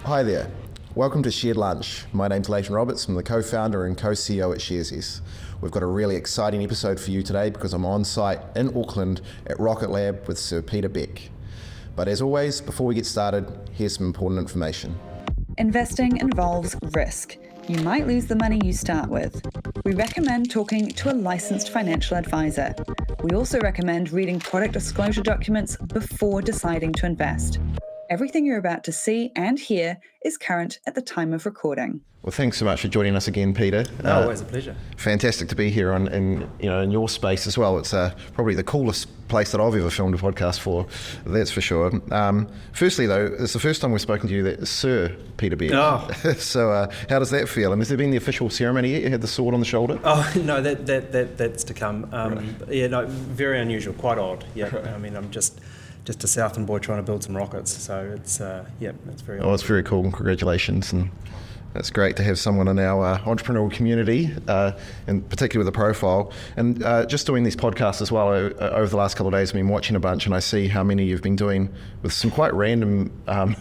Hi there. Welcome to Shared Lunch. My name's Leighton Roberts. I'm the co-founder and co-CEO at Sharesies. We've got a really exciting episode for you today because I'm on site in Auckland at Rocket Lab with Sir Peter Beck. But as always, before we get started, here's some important information. Investing involves risk. You might lose the money you start with. We recommend talking to a licensed financial advisor. We also recommend reading product disclosure documents before deciding to invest. Everything you're about to see and hear is current at the time of recording. Well, thanks so much for joining us again, Peter. Always a pleasure. Fantastic to be here in your space as well. It's probably the coolest place that I've ever filmed a podcast for, that's for sure. Firstly, though, it's the first time we've spoken to you, that Sir Peter Beck. Oh. So how does that feel? And has there been the official ceremony yet? You had the sword on the shoulder? Oh, no, that's to come. Right. Yeah, no, very unusual, quite odd. Yeah, right. I mean, I'm just a Southern boy trying to build some rockets. So it's, it's very odd. Oh, it's very cool. Congratulations. And it's great to have someone in our entrepreneurial community, and particularly with a profile. And just doing these podcasts as well, over the last couple of days, I've been watching a bunch and I see how many you've been doing with some quite random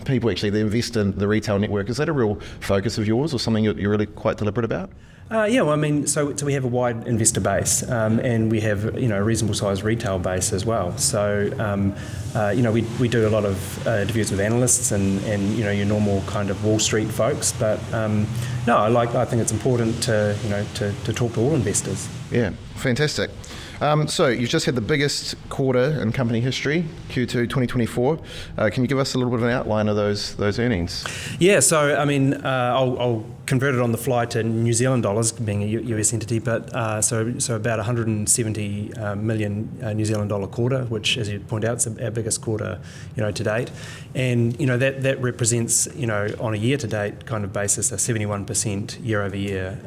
people actually that invest in the retail network. Is that a real focus of yours or something you're really quite deliberate about? Well, I mean, so we have a wide investor base, and we have a reasonable sized retail base as well. So we do a lot of interviews with analysts and your normal kind of Wall Street folks. But I think it's important to talk to all investors. Yeah, fantastic. So you've just had the biggest quarter in company history, Q2 2024. Can you give us a little bit of an outline of those earnings? Yeah, so I mean, I'll convert it on the fly to New Zealand dollars, being a US entity, but so about 170 million New Zealand dollar quarter, which, as you point out, is our biggest quarter, to date, and that represents, on a year to date kind of basis, a 71% year over year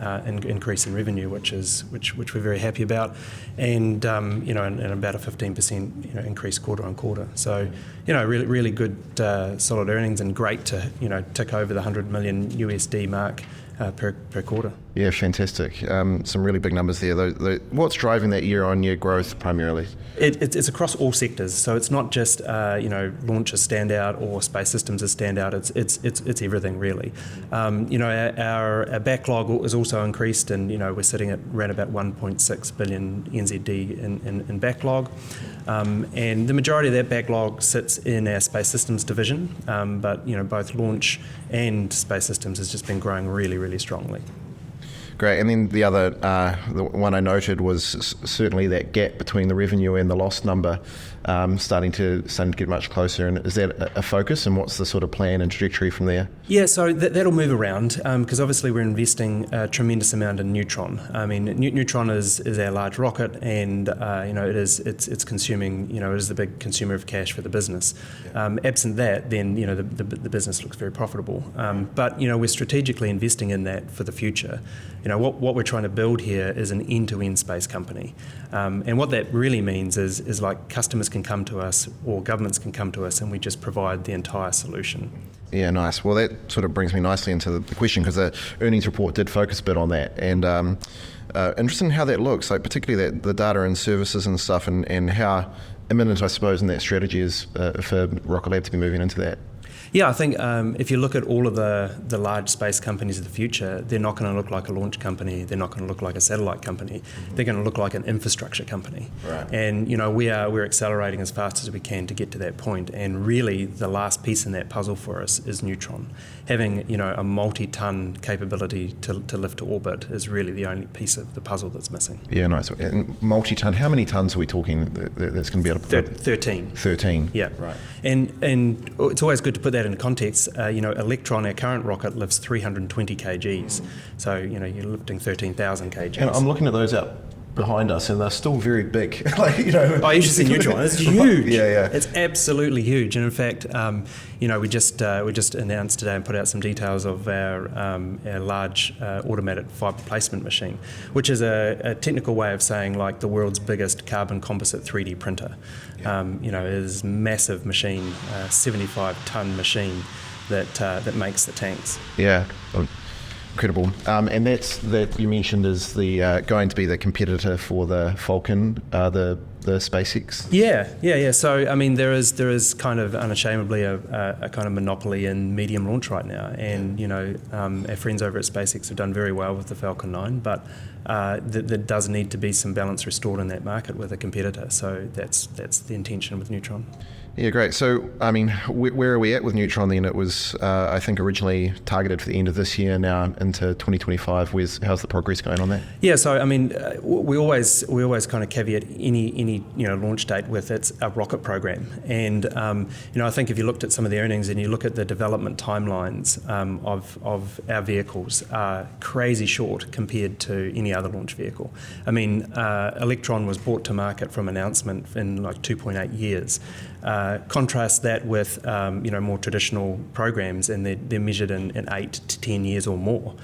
increase in revenue, which we're very happy about, and about a 15% increase quarter on quarter. So really good solid earnings, and great to tick over the 100 million USD mark per quarter. Yeah, fantastic. Some really big numbers there. What's driving that year-on-year growth primarily? It's across all sectors. So it's not just launch is standout or space systems is standout. It's everything really. Our backlog is also increased, and we're sitting at around about 1.6 billion NZD in backlog. And the majority of that backlog sits in our space systems division, but both launch and space systems has just been growing really, really strongly. Great. And then the other, the one I noted was certainly that gap between the revenue and the loss number starting to get much closer. And is that a focus, and what's the sort of plan and trajectory from there? Yeah, so that'll move around because obviously we're investing a tremendous amount in Neutron. I mean, Neutron is our large rocket, and it's consuming, it is the big consumer of cash for the business. Absent that, then the business looks very profitable. But we're strategically investing in that for the future. What we're trying to build here is an end-to-end space company. And what that really means is like customers can come to us or governments can come to us, and we just provide the entire solution. Yeah, nice. Well, that sort of brings me nicely into the question, because the earnings report did focus a bit on that. And interested in how that looks, like particularly the data and services and stuff, and how imminent, I suppose, in that strategy is for Rocket Lab to be moving into that. Yeah, I think if you look at all of the large space companies of the future, they're not going to look like a launch company. They're not going to look like a satellite company. They're going to look like an infrastructure company. Right. And we're accelerating as fast as we can to get to that point. And really, the last piece in that puzzle for us is Neutron. Having a multi-ton capability to lift to orbit is really the only piece of the puzzle that's missing. Yeah, nice. And multi-ton. How many tons are we talking that's going to be able to? 13. 13. Yeah. Right. And it's always good to put that in context. Electron, our current rocket, lifts 320 kgs. So, you're lifting 13,000 kgs. And I'm looking at those out behind us, and they're still very big. Oh, you should see Neutron. It's huge. Yeah. It's absolutely huge. And in fact, we just announced today and put out some details of our large automated fibre placement machine, which is a technical way of saying like the world's biggest carbon composite 3D printer. Yeah. It is a massive machine, 75-ton machine that makes the tanks. Yeah. Incredible. And that you mentioned is the going to be the competitor for the Falcon, the the SpaceX? Yeah. So I mean, there is kind of unashamedly a kind of monopoly in medium launch right now, and our friends over at SpaceX have done very well with the Falcon 9, but there does need to be some balance restored in that market with a competitor. So that's the intention with Neutron. Yeah, great. So, I mean, where are we at with Neutron then? It was, I think, originally targeted for the end of this year, now into 2025. How's the progress going on that? Yeah, so, I mean, we always kind of caveat any launch date with it's a rocket program. And, I think if you looked at some of the earnings and you look at the development timelines of our vehicles are crazy short compared to any other launch vehicle. I mean, Electron was brought to market from announcement in like 2.8 years. Contrast that with more traditional programs, and they're measured in 8 to 10 years or more.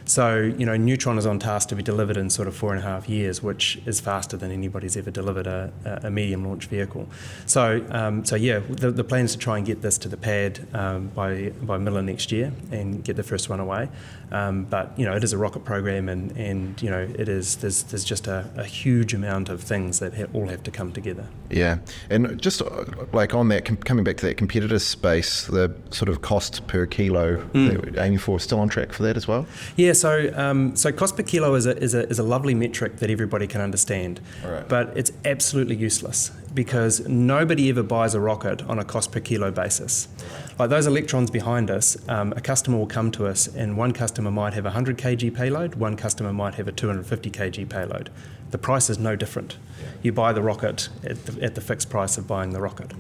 So Neutron is on task to be delivered in sort of 4.5 years, which is faster than anybody's ever delivered a medium launch vehicle. So the plan is to try and get this to the pad by middle of next year and get the first one away. But it is a rocket program, and there's just a huge amount of things that all have to come together. Yeah, and just like on that, coming back to that competitor space, the sort of cost per kilo that we're aiming for, still on track for that as well? Yeah, so cost per kilo is a lovely metric that everybody can understand, right. But it's absolutely useless because nobody ever buys a rocket on a cost per kilo basis. Like those Electrons behind us, a customer will come to us, and one customer might have a 100 kg payload, one customer might have a 250 kg payload. The price is no different. You buy the rocket at the fixed price of buying the rocket.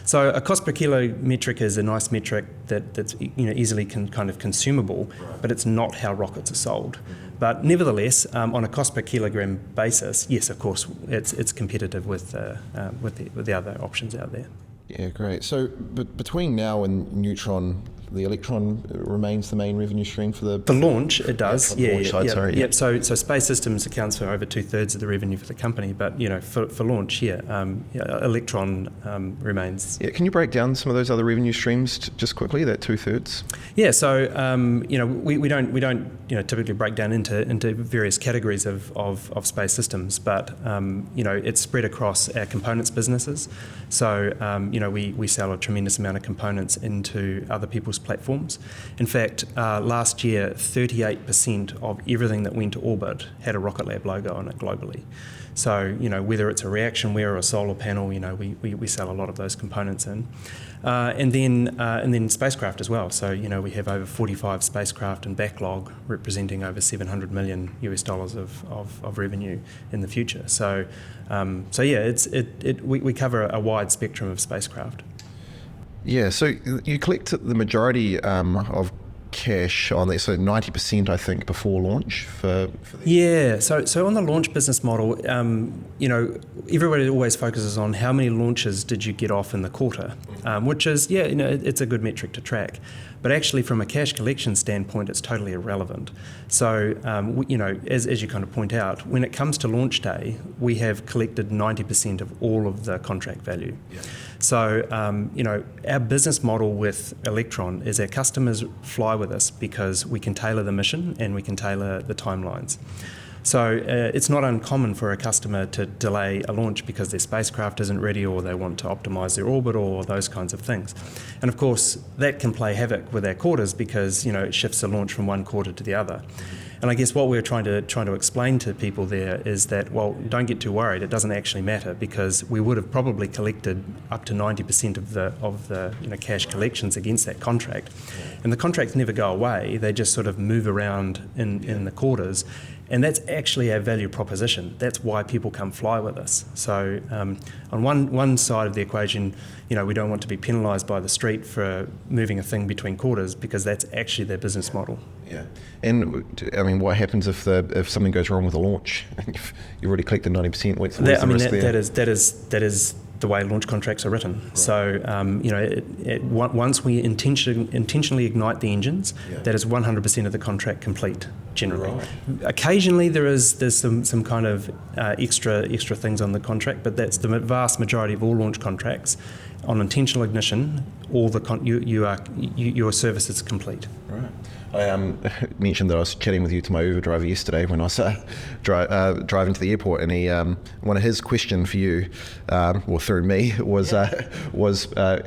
So a cost per kilo metric is a nice metric that's easily kind of consumable, but it's not how rockets are sold. But nevertheless, on a cost per kilogram basis, yes, of course, it's competitive with the other options out there. Yeah, great. So between now and Neutron, the Electron remains the main revenue stream for the launch. It does. Yeah, launch side, sorry. Yeah. So Space Systems accounts for over 2/3 of the revenue for the company, but for launch, Electron remains. Yeah, can you break down some of those other revenue streams just quickly? That 2/3. Yeah. So we don't typically break down into various categories of Space Systems, but it's spread across our components businesses. So we sell a tremendous amount of components into other people's platforms. In fact, last year, 38% of everything that went to orbit had a Rocket Lab logo on it globally. So, whether it's a reaction wheel or a solar panel, we sell a lot of those components in. And then spacecraft as well. So, we have over 45 spacecraft in backlog, representing over $700 million of revenue in the future. So we cover a wide spectrum of spacecraft. Yeah, so you collect the majority of cash on that, so 90% I think before launch for Yeah, so on the launch business model, everybody always focuses on how many launches did you get off in the quarter, which is, it's a good metric to track. But actually from a cash collection standpoint, it's totally irrelevant. So, as you kind of point out, when it comes to launch day, we have collected 90% of all of the contract value. Yeah. So, our business model with Electron is our customers fly with us because we can tailor the mission and we can tailor the timelines. So it's not uncommon for a customer to delay a launch because their spacecraft isn't ready or they want to optimize their orbit or those kinds of things. And of course, that can play havoc with our quarters because, it shifts the launch from one quarter to the other. And I guess what we're trying to explain to people there is that, well, don't get too worried. It doesn't actually matter because we would have probably collected up to 90% of the cash collections against that contract. And the contracts never go away. They just sort of move around in the quarters. And that's actually our value proposition. That's why people come fly with us. So on one side of the equation, we don't want to be penalised by the street for moving a thing between quarters because that's actually their business model. Yeah, and I mean, what happens if something goes wrong with a launch? You've already collected 90%. What's the risk there? That is the way launch contracts are written. Right. So, once we intentionally ignite the engines, that is 100% of the contract complete. Generally, right. Occasionally there's some kind of extra things on the contract, but that's the vast majority of all launch contracts. On intentional ignition, all your service is complete. Right. I mentioned that I was chatting with you to my Uber driver yesterday when I was driving to the airport, and he one of his questions for you, or through me, was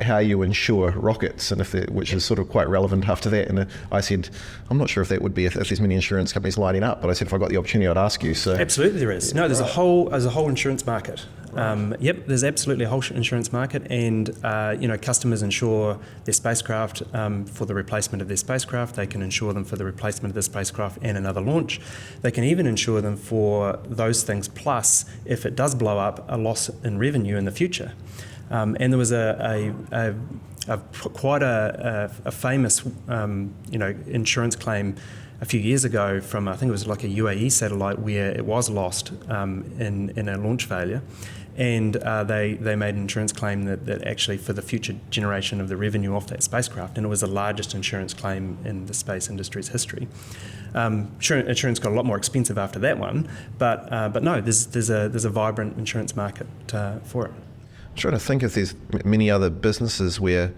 how you insure rockets, and which is sort of quite relevant after that. And I said, I'm not sure if that would be if there's many insurance companies lining up, but I said if I got the opportunity, I'd ask you. So absolutely there is. No, there's a whole insurance market. Yep, there's absolutely a whole insurance market, and customers insure their spacecraft for the replacement of their spacecraft. They can insure them for the replacement of the spacecraft and another launch. They can even insure them for those things, plus, if it does blow up, a loss in revenue in the future. And there was quite a famous insurance claim a few years ago from, I think it was like a UAE satellite, where it was lost in a launch failure. And they made an insurance claim that actually for the future generation of the revenue off that spacecraft, and it was the largest insurance claim in the space industry's history. Insurance got a lot more expensive after that one, but no, there's a vibrant insurance market for it. I'm trying to think if there's many other businesses where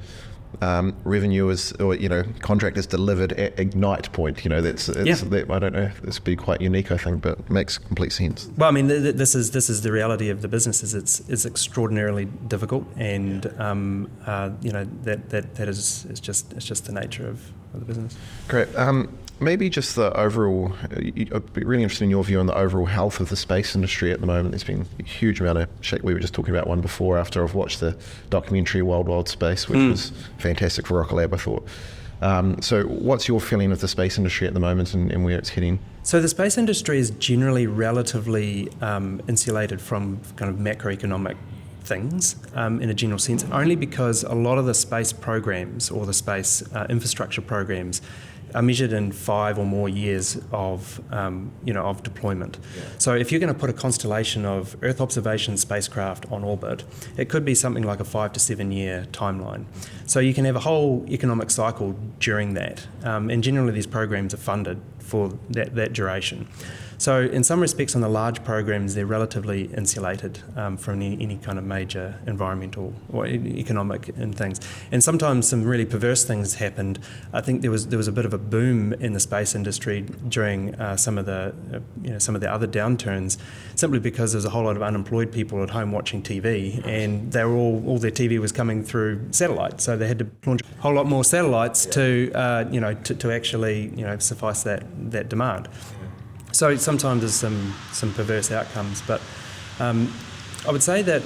revenue is, or contract is delivered at ignite point. That, I don't know. This would be quite unique, I think, but it makes complete sense. Well, I mean, this is the reality of the business. It's extraordinarily difficult, and that is just the nature of the business. Great. Maybe just the overall, I'd be really interested in your view on the overall health of the space industry at the moment. There's been a huge amount of shit. We were just talking about one before after I've watched the documentary Wild Space, which was fantastic for Rocket Lab, I thought. So what's your feeling of the space industry at the moment and where it's heading? So the space industry is generally relatively insulated from kind of macroeconomic things in a general sense, only because a lot of the space programs or the space infrastructure programs are measured in 5 or more years of deployment. Yeah. So if you're going to put a constellation of Earth observation spacecraft on orbit, it could be something like a 5 to 7 year timeline. So you can have a whole economic cycle during that, and generally these programs are funded for that duration. So in some respects on the large programs, they're relatively insulated from any kind of major environmental or economic and things. And sometimes some really perverse things happened. I think there was a bit of a boom in the space industry during some of the other downturns, simply because there's a whole lot of unemployed people at home watching TV, and they were all their TV was coming through satellite, so they had to launch a whole lot more satellites to actually suffice that demand. So sometimes there's some perverse outcomes, but I would say that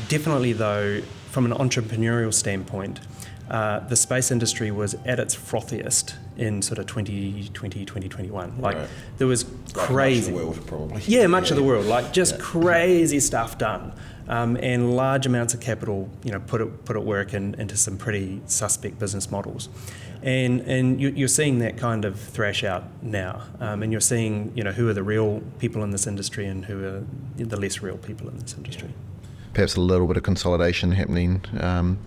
definitely, though, from an entrepreneurial standpoint, the space industry was at its frothiest in sort of 2020, 2021. Like, right. There was crazy... Much of the world, probably. Yeah, much of the world. Like, just crazy stuff done. And large amounts of capital, put at work into some pretty suspect business models. And you're seeing that kind of thrash out now, and you're seeing who are the real people in this industry and who are the less real people in this industry. Perhaps a little bit of consolidation happening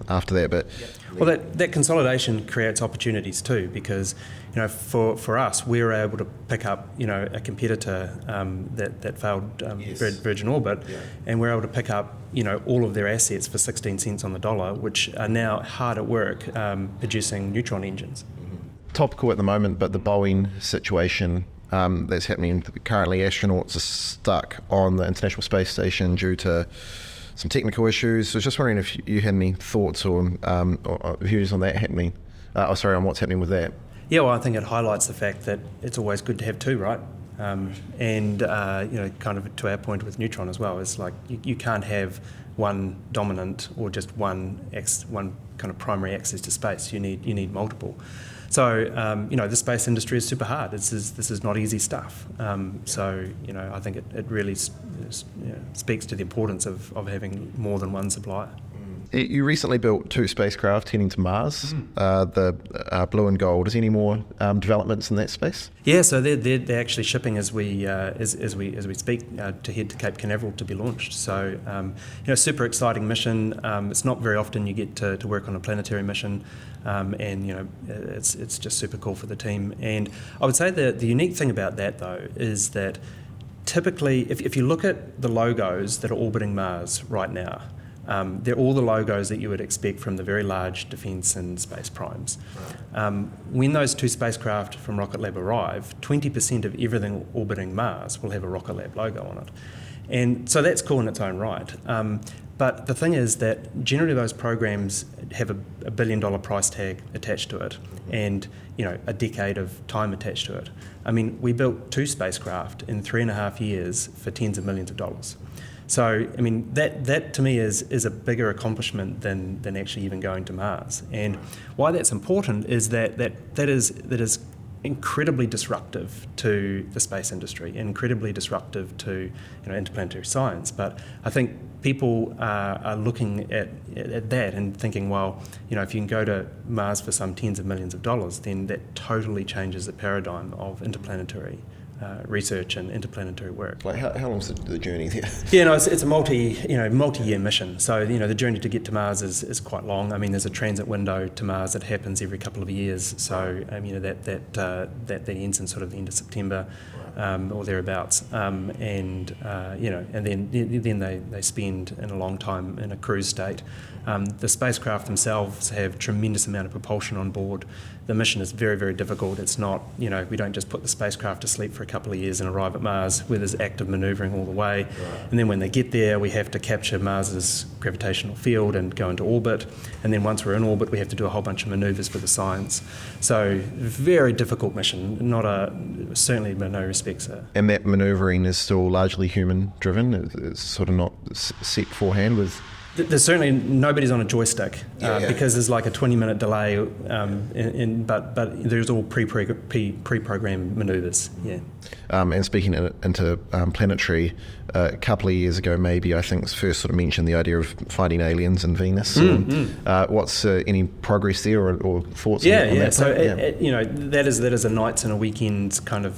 after that, but well, that consolidation creates opportunities too, because for us, we were able to pick up a competitor that failed Virgin Orbit, and we're able to pick up all of their assets for 16 cents on the dollar, which are now hard at work producing Neutron engines. Topical at the moment, but the Boeing situation that's happening currently, astronauts are stuck on the International Space Station due to some technical issues. So I was just wondering if you had any thoughts or views on that happening. On what's happening with that. Yeah, well, I think it highlights the fact that it's always good to have two, right? And kind of to our point with Neutron as well, it's like you can't have one dominant or just one kind of primary access to space. You need multiple. So the space industry is super hard. This is not easy stuff. I think it really speaks to the importance of having more than one supplier. You recently built 2 spacecraft heading to Mars, the Blue and Gold. Is there any more developments in that space? Yeah, so they're actually shipping as we speak to head to Cape Canaveral to be launched. So super exciting mission. It's not very often you get to work on a planetary mission, and it's just super cool for the team. And I would say that the unique thing about that though is that typically, if you look at the logos that are orbiting Mars right now, They're all the logos that you would expect from the very large defence and space primes. When those 2 spacecraft from Rocket Lab arrive, 20% of everything orbiting Mars will have a Rocket Lab logo on it. And so that's cool in its own right. But the thing is that generally those programs have a $1 billion price tag attached to it, and a decade of time attached to it. I mean, we built 2 spacecraft in 3.5 years for tens of millions of dollars. So, I mean, that to me is a bigger accomplishment than actually even going to Mars. And why that's important is that is incredibly disruptive to the space industry, incredibly disruptive to interplanetary science. But I think people are looking at that and thinking, well, if you can go to Mars for some tens of millions of dollars, then that totally changes the paradigm of interplanetary research and interplanetary work. Like how long's the journey there? Yeah, no, it's a multi-year mission. So the journey to get to Mars is quite long. I mean, there's a transit window to Mars that happens every couple of years. So that ends in sort of the end of September or thereabouts. And then they spend in a long time in a cruise state. The spacecraft themselves have tremendous amount of propulsion on board. The mission is very, very difficult. It's not, we don't just put the spacecraft to sleep for a couple of years and arrive at Mars where there's active manoeuvring all the way. Right. And then when they get there, we have to capture Mars's gravitational field and go into orbit. And then once we're in orbit, we have to do a whole bunch of manoeuvres for the science. So very difficult mission, certainly in no respects. And that manoeuvring is still largely human-driven? It's sort of not set beforehand with... There's certainly nobody's on a joystick because there's like a 20-minute delay, but there's all pre-programmed manoeuvres. Yeah. And speaking into planetary, a couple of years ago, maybe I think first sort of mentioned the idea of finding aliens in Venus. What's any progress there or thoughts? On that? So that is a nights and a weekends kind of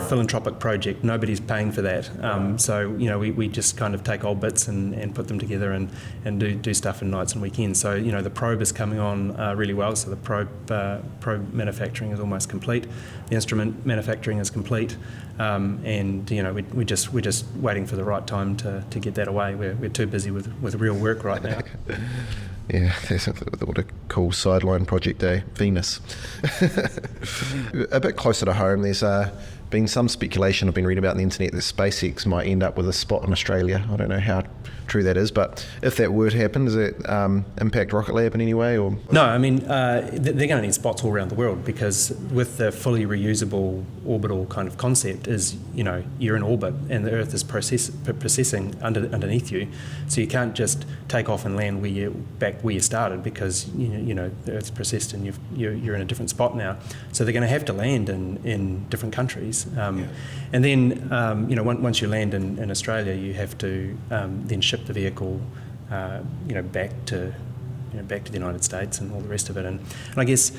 philanthropic project. Nobody's paying for that. So we just kind of take old bits and put them together and do stuff in nights and weekends. So the probe is coming on really well. So the probe manufacturing is almost complete. The instrument manufacturing is complete, and we're just waiting for the right time to get that away. We're too busy with real work right now. Yeah, that's what a cool sideline project, Venus. A bit closer to home, there's been some speculation I've been reading about on the internet that SpaceX might end up with a spot in Australia. I don't know how true that is, but if that were to happen, does it impact Rocket Lab in any way? Or no, I mean they're going to need spots all around the world, because with the fully reusable orbital kind of concept is you're in orbit and the Earth is processing underneath you, so you can't just take off and land back where you started, because the Earth's processed and you're in a different spot now. So they're going to have to land in different countries, and then once you land in Australia, you have to then ship the vehicle back to the United States and all the rest of it. And I guess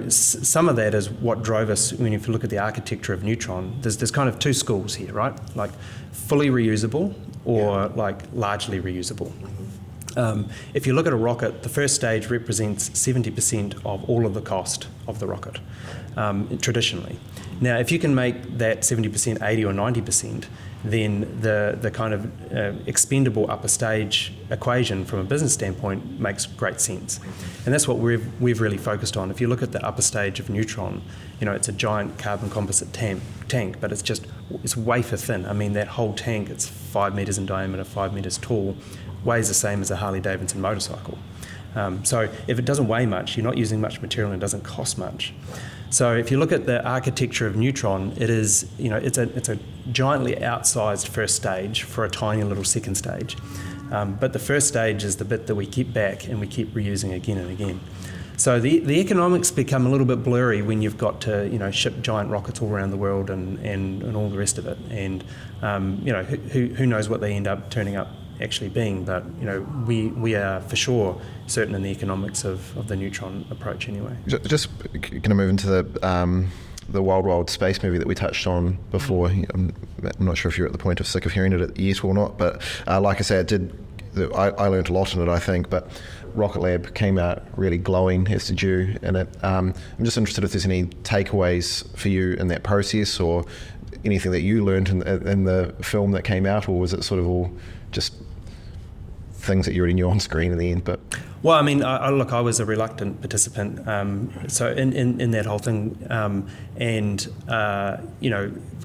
some of that is what drove us. When if you look at the architecture of Neutron, there's kind of 2 schools here, right? Like fully reusable or like largely reusable. If you look at a rocket, the first stage represents 70% of all of the cost of the rocket, traditionally. Now, if you can make that 70% 80 or 90%, then the kind of expendable upper stage equation from a business standpoint makes great sense. And that's what we've really focused on. If you look at the upper stage of Neutron, it's a giant carbon composite tank, but it's wafer thin. I mean, that whole tank, it's 5 meters in diameter, 5 meters tall, weighs the same as a Harley-Davidson motorcycle. So if it doesn't weigh much, you're not using much material and it doesn't cost much. So if you look at the architecture of Neutron, it is, it's a giantly outsized first stage for a tiny little second stage. But the first stage is the bit that we keep back and we keep reusing again and again. So the economics become a little bit blurry when you've got to ship giant rockets all around the world and all the rest of it. And who knows what they end up turning up actually being, but we are for sure certain in the economics of the Neutron approach anyway. Just going to move into the Wild Space movie that we touched on before. I'm not sure if you're at the point of sick of hearing it yet or not, but like I said, I learned a lot in it, I think, but Rocket Lab came out really glowing, as did you, in it. I'm just interested if there's any takeaways for you in that process, or anything that you learned in the film that came out, or was it sort of all just things that you already knew on screen in the end. But well, I mean, I was a reluctant participant, so in that whole thing, and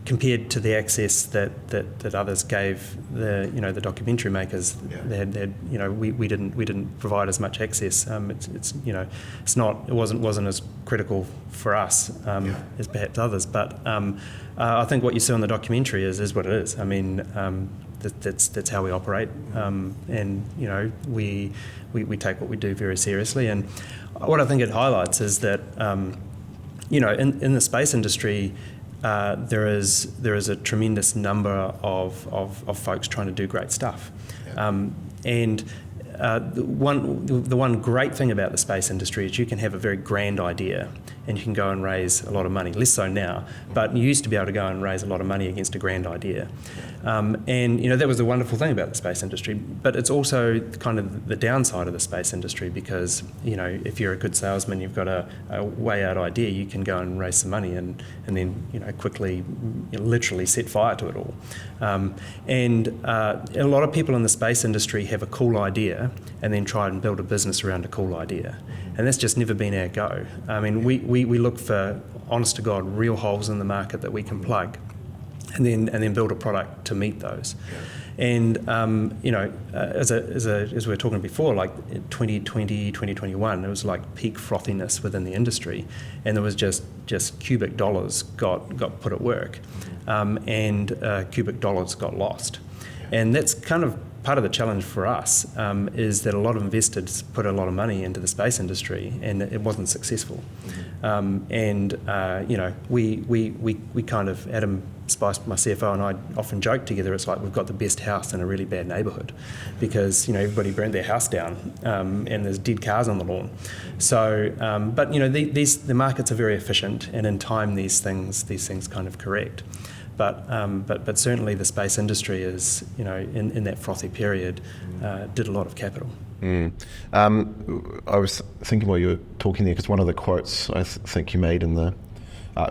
compared to the access that others gave the documentary makers, they had we didn't provide as much access. It wasn't as critical for us as perhaps others, but I think what you see on the documentary is what it is. I mean. That's how we operate, and we take what we do very seriously. And what I think it highlights is that in the space industry, there is a tremendous number of folks trying to do great stuff, and the one great thing about the space industry is you can have a very grand idea and you can go and raise a lot of money. Less so now, but you used to be able to go and raise a lot of money against a grand idea. And that was the wonderful thing about the space industry. But it's also kind of the downside of the space industry because if you're a good salesman, you've got a way out idea, you can go and raise some money and then quickly literally set fire to it all. And a lot of people in the space industry have a cool idea and then try and build a business around a cool idea. And that's just never been our go. I mean, we look for, honest to God, real holes in the market that we can plug and then build a product to meet those. And, as we were talking before, like 2020, 2021, it was like peak frothiness within the industry. And there was just cubic dollars got put at work and cubic dollars got lost. And that's kind of part of the challenge for us is that a lot of investors put a lot of money into the space industry and it wasn't successful. We kind of, Adam Spice, my CFO, and I often joke together, it's like we've got the best house in a really bad neighbourhood because everybody burnt their house down and there's dead cars on the lawn. So, the markets are very efficient and in time these things kind of correct. But certainly the space industry is, in that frothy period, did a lot of capital. I was thinking while you were talking there, because one of the quotes I think you made in the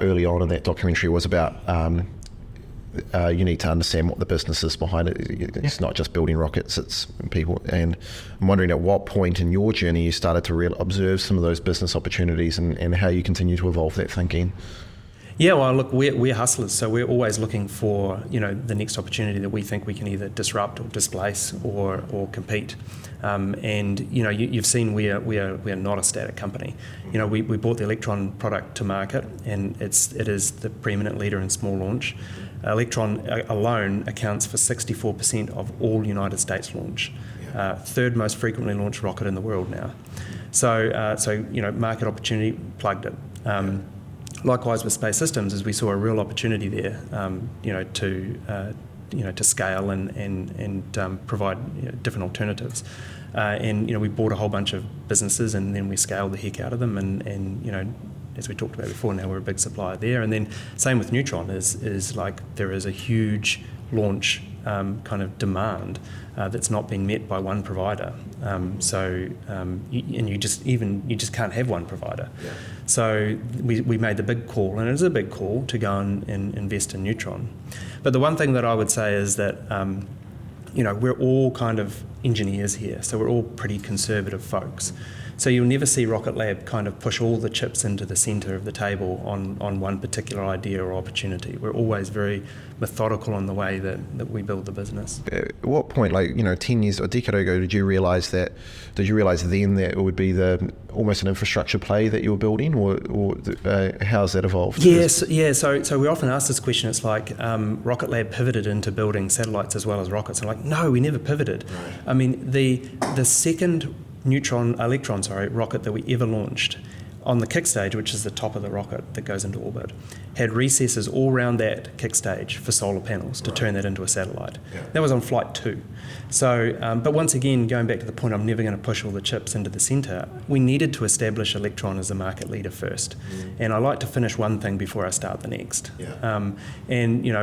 early on in that documentary was about you need to understand what the business is behind it. It's not just building rockets, it's people. And I'm wondering at what point in your journey you started to observe some of those business opportunities and how you continue to evolve that thinking. Yeah, well, look, we're hustlers, so we're always looking for the next opportunity that we think we can either disrupt or displace or compete. You've seen we are not a static company. We brought the Electron product to market, and it is the preeminent leader in small launch. Electron alone accounts for 64% of all United States launch, third most frequently launched rocket in the world now. So market opportunity, plugged it. Likewise with Space Systems, as we saw a real opportunity there, to scale and provide different alternatives. We bought a whole bunch of businesses and then we scaled the heck out of them and as we talked about before, now we're a big supplier there. And then same with Neutron is like there is a huge launch kind of demand that's not being met by one provider. You just can't have one provider. Yeah. So we made the big call, and it is a big call to go and invest in Neutron. But the one thing that I would say is that we're all kind of engineers here, so we're all pretty conservative folks. So you'll never see Rocket Lab kind of push all the chips into the centre of the table on one particular idea or opportunity. We're always very methodical in the way that we build the business. At what point, 10 years, a decade ago, did you realise then that it would be almost an infrastructure play that you were building, or how's that evolved? Yes, yeah. So we often ask this question. It's like Rocket Lab pivoted into building satellites as well as rockets. I'm like, no, we never pivoted. Right. I mean, the second Electron rocket that we ever launched on the kick stage, which is the top of the rocket that goes into orbit, had recesses all around that kick stage for solar panels to turn that into a satellite. Yeah. That was on flight 2. So, but once again, going back to the point, I'm never going to push all the chips into the centre. We needed to establish Electron as a market leader first. And I like to finish one thing before I start the next. Yeah.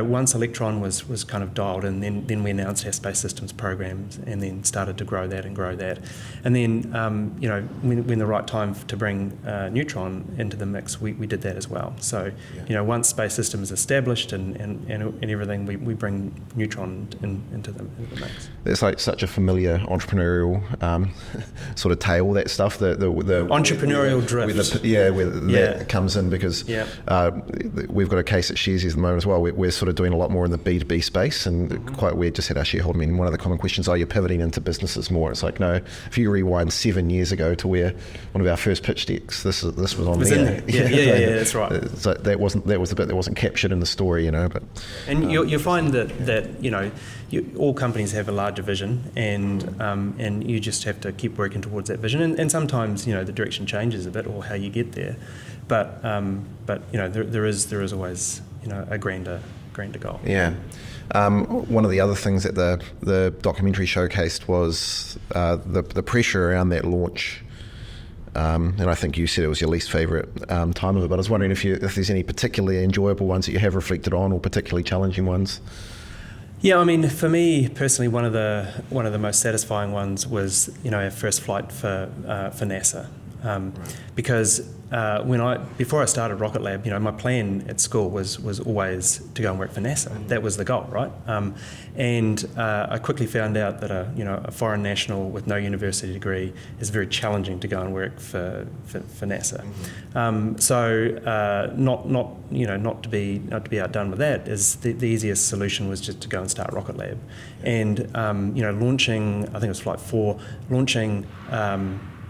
Once Electron was kind of dialed in, then we announced our Space Systems programs and then started to grow that. And then, when the right time to bring Neutron into the mix, we did that as well. So, once space system is established and everything, we bring Neutron into the mix. It's like such a familiar entrepreneurial sort of tale, that stuff. The entrepreneurial drift. That comes in, because we've got a case at Sharesies at the moment as well. We're sort of doing a lot more in the B2B space, and quite weird. Just had our shareholder meeting. One of the common questions, you're pivoting into businesses more. It's like, no, if you rewind 7 years ago to where one of our first pitch decks, this was on there. Yeah, that's right. So that was the bit that wasn't captured in the story, But you find that all companies have a larger vision, and you just have to keep working towards that vision. And sometimes the direction changes a bit, or how you get there. But there is always a grander goal. Yeah. One of the other things that the documentary showcased was the pressure around that launch. And I think you said it was your least favourite time of it, but I was wondering if there's any particularly enjoyable ones that you have reflected on, or particularly challenging ones. Yeah, I mean, for me personally, one of the most satisfying ones was our first flight for NASA, because before I started Rocket Lab, my plan at school was always to go and work for NASA. That was the goal, right? And I quickly found out that a foreign national with no university degree is very challenging to go and work for NASA. So not to be outdone with that, is the easiest solution was just to go and start Rocket Lab, and launching, I think it was Flight 4, launching.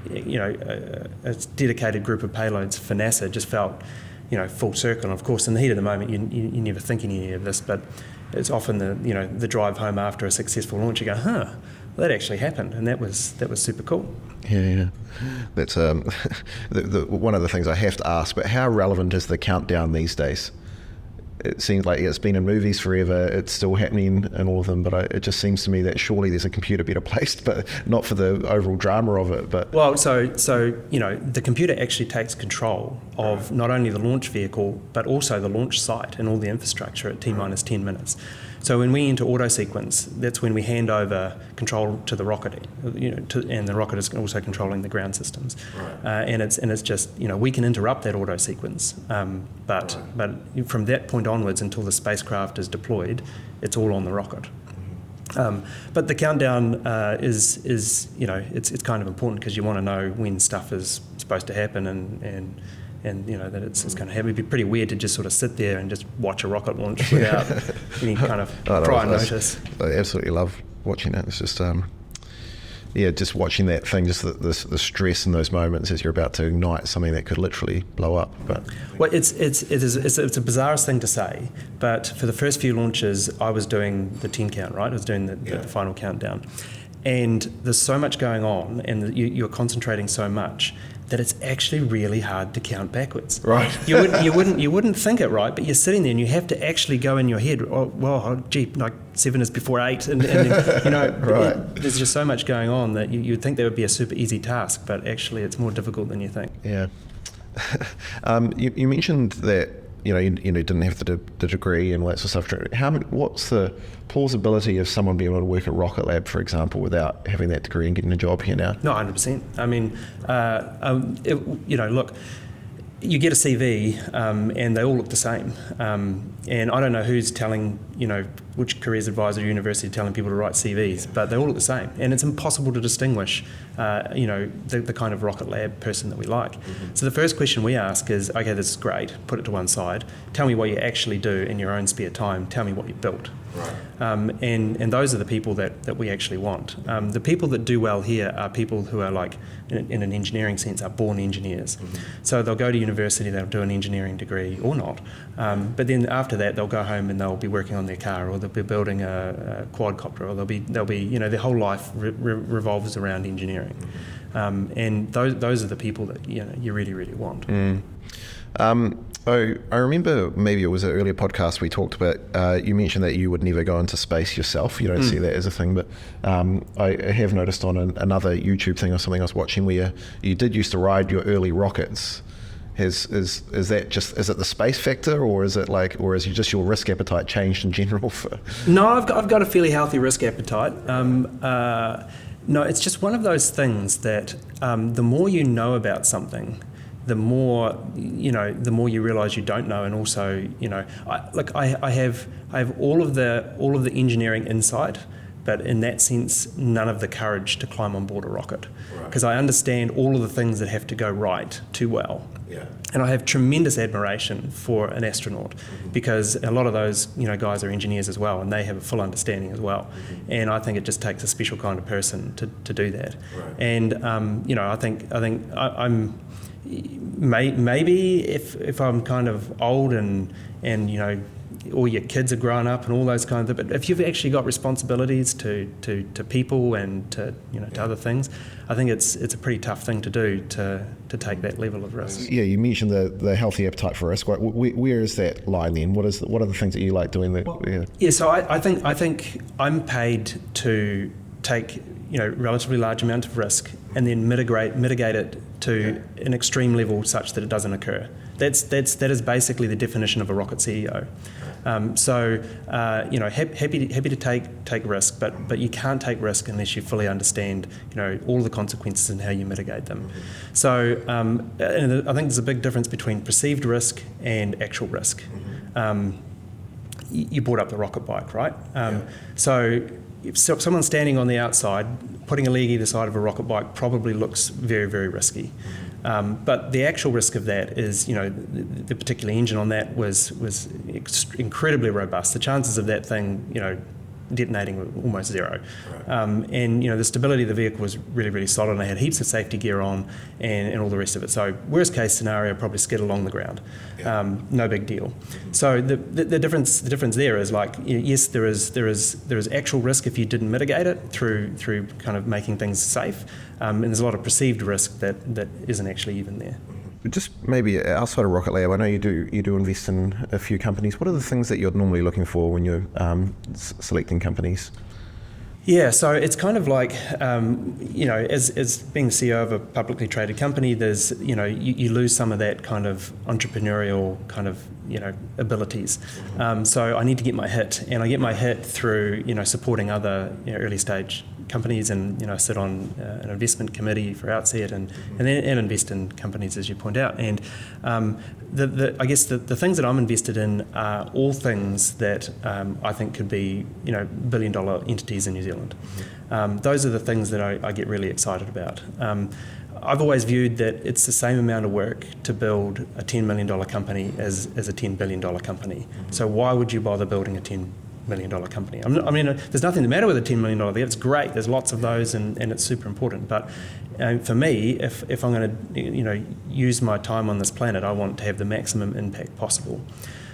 A dedicated group of payloads for NASA just felt, full circle. And of course, in the heat of the moment, you never think any of this, but it's often the drive home after a successful launch, you go, well, that actually happened, and that was super cool. Yeah. That's one of the things I have to ask. But how relevant is the countdown these days? It seems like it's been in movies forever. It's still happening in all of them, but it just seems to me that surely there's a computer better placed, but not for the overall drama of it. But so the computer actually takes control of not only the launch vehicle but also the launch site and all the infrastructure at T-minus 10 minutes. So when we enter auto sequence, that's when we hand over control to the rocket, and the rocket is also controlling the ground systems. Right. And it's just we can interrupt that auto sequence, but from that point onwards until the spacecraft is deployed, it's all on the rocket. But the countdown is it's kind of important, because you want to know when stuff is supposed to happen and that it's going to happen. It'd be pretty weird to just sort of sit there and just watch a rocket launch without any kind of prior notice. I absolutely love watching it. It's just just watching that thing, just the stress in those moments as you're about to ignite something that could literally blow up. But it's a bizarre thing to say, but for the first few launches, I was doing the 10 count, right? I was doing the final countdown, and there's so much going on, and you're concentrating so much that it's actually really hard to count backwards. Right. You wouldn't think it, right? But you're sitting there and you have to actually go in your head, like 7 is before 8, and right. There's just so much going on that you'd think that would be a super easy task, but actually it's more difficult than you think. Yeah. You mentioned that you didn't have the degree and all that sort of stuff. What's the plausibility of someone being able to work at Rocket Lab, for example, without having that degree and getting a job here now? No, 100%. I mean, look, you get a CV and they all look the same. And I don't know who's telling, which careers advisor university telling people to write CVs, but they all look the same. And it's impossible to distinguish, the kind of Rocket Lab person that we like. Mm-hmm. So the first question we ask is, okay, this is great, put it to one side. Tell me what you actually do in your own spare time. Tell me what you built. Right. And those are the people that we actually want. The people that do well here are people who are like, in an engineering sense, are born engineers. Mm-hmm. So they'll go to university, they'll do an engineering degree or not. But then after that, they'll go home and they'll be working on their car, or they'll be building a quadcopter, or they'll be their whole life revolves around engineering. Mm-hmm. And those are the people that you really, really want. Mm. I remember, maybe it was an earlier podcast we talked about, you mentioned that you would never go into space yourself. You don't see that as a thing, but I have noticed on another YouTube thing or something I was watching where you did used to ride your early rockets. Is it the space factor, or is just your risk appetite changed in general? No, I've got a fairly healthy risk appetite. No, it's just one of those things that the more you know about something, the more you realise you don't know, and also I have all of the engineering insight, but in that sense, none of the courage to climb on board a rocket, because I understand all of the things that have to go right too well. Yeah. And I have tremendous admiration for an astronaut, because a lot of those guys are engineers as well, and they have a full understanding as well. And I think it just takes a special kind of person to do that. Right. And I think I'm maybe if I'm kind of old and all your kids are grown up and all those kinds of, but if you've actually got responsibilities to people and to other things, I think it's a pretty tough thing to do to take that level of risk. Yeah, you mentioned the healthy appetite for risk. Where is that line then? What are the things that you like doing? So I think I'm paid to take relatively large amount of risk and then mitigate it to an extreme level such that it doesn't occur. That is basically the definition of a rocket CEO. Happy to take risk, but you can't take risk unless you fully understand all the consequences and how you mitigate them. So and I think there's a big difference between perceived risk and actual risk. You brought up the rocket bike, right? So if someone standing on the outside putting a leg either side of a rocket bike probably looks very, very risky. But the actual risk of that is, the particular engine on that was incredibly robust. The chances of that thing, detonating were almost zero. Right. And the stability of the vehicle was really, really solid, and they had heaps of safety gear on and all the rest of it. So worst case scenario, probably skid along the ground. Yeah. No big deal. So the difference there is yes, there is actual risk if you didn't mitigate it through kind of making things safe, and there's a lot of perceived risk that isn't actually even there. Just maybe outside of Rocket Lab, I know you do invest in a few companies. What are the things that you're normally looking for when you're selecting companies? Yeah, so it's kind of like, as being the CEO of a publicly traded company, there's, you lose some of that kind of entrepreneurial kind of, abilities. So I need to get my hit, and I get my hit through, supporting other early stage companies, and I sit on an investment committee for Outset and invest in companies, as you point out. And I guess the things that I'm invested in are all things that I think could be billion-dollar entities in New Zealand. Those are the things that I get really excited about. I've always viewed that it's the same amount of work to build a $10 million company as a $10 billion company. So why would you bother building a $10 million company? There's nothing the matter with a $10 million. It's great. There's lots of those, and it's super important. But for me, if I'm going to use my time on this planet, I want to have the maximum impact possible.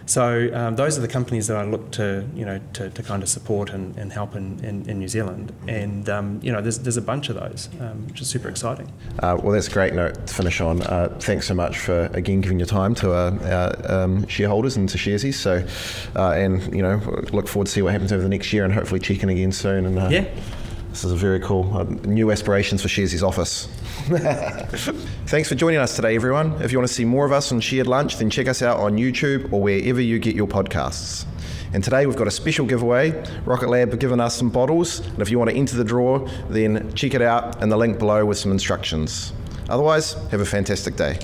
So those are the companies that I look to kind of support and help in New Zealand, and there's a bunch of those, which is super exciting. Well, that's a great note to finish on. Thanks so much for again giving your time to our shareholders and to Sharesies. So, look forward to see what happens over the next year, and hopefully check in again soon. And this is a very cool new aspirations for Sharesies office. Thanks for joining us today, everyone. If you want to see more of us on Shared Lunch, then check us out on YouTube or wherever you get your podcasts. And today we've got a special giveaway. Rocket Lab have given us some bottles, and if you want to enter the draw, then check it out in the link below with some instructions. Otherwise, have a fantastic day.